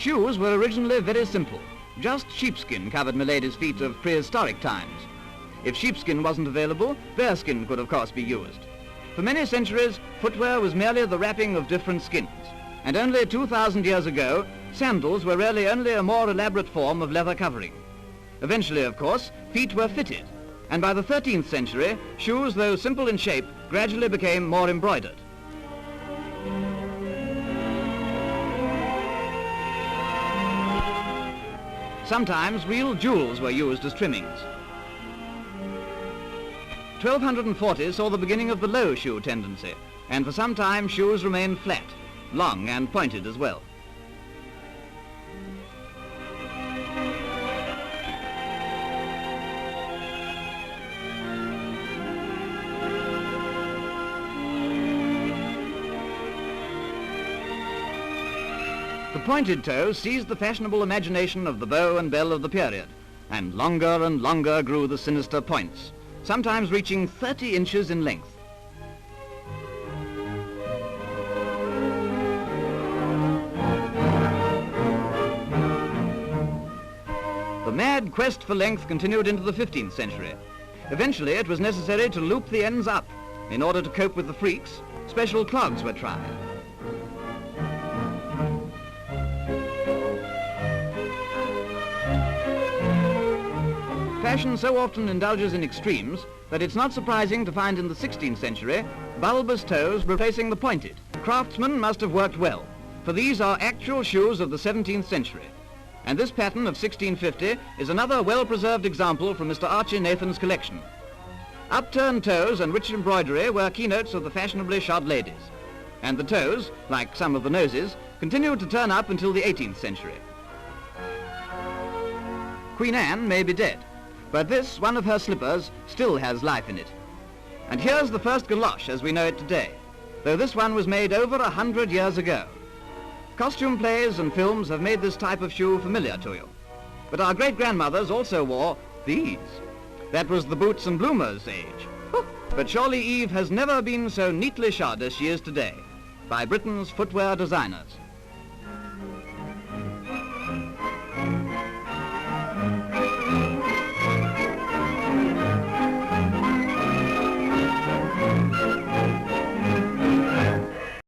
Shoes were originally very simple. Just sheepskin covered milady's feet of prehistoric times. If sheepskin wasn't available, bearskin could of course be used. For many centuries, footwear was merely the wrapping of different skins. And only 2,000 years ago, sandals were really only a more elaborate form of leather covering. Eventually, of course, feet were fitted. And by the 13th century, shoes, though simple in shape, gradually became more embroidered. Sometimes real jewels were used as trimmings. 1240 saw the beginning of the low shoe tendency, and for some time shoes remained flat, long and pointed as well. The pointed toe seized the fashionable imagination of the beau and belle of the period, and longer grew the sinister points, sometimes reaching 30 inches in length. The mad quest for length continued into the 15th century. Eventually it was necessary to loop the ends up. In order to cope with the freaks, special clogs were tried. Fashion so often indulges in extremes that it's not surprising to find in the 16th century bulbous toes replacing the pointed. Craftsmen must have worked well, for these are actual shoes of the 17th century. And this pattern of 1650 is another well-preserved example from Mr. Archie Nathan's collection. Upturned toes and rich embroidery were keynotes of the fashionably shod ladies. And the toes, like some of the noses, continued to turn up until the 18th century. Queen Anne may be dead, but this, one of her slippers, still has life in it. And here's the first galosh as we know it today, though this one was made over 100 years ago. Costume plays and films have made this type of shoe familiar to you. But our great-grandmothers also wore these. That was the boots and bloomers' age. But surely Eve has never been so neatly shod as she is today by Britain's footwear designers.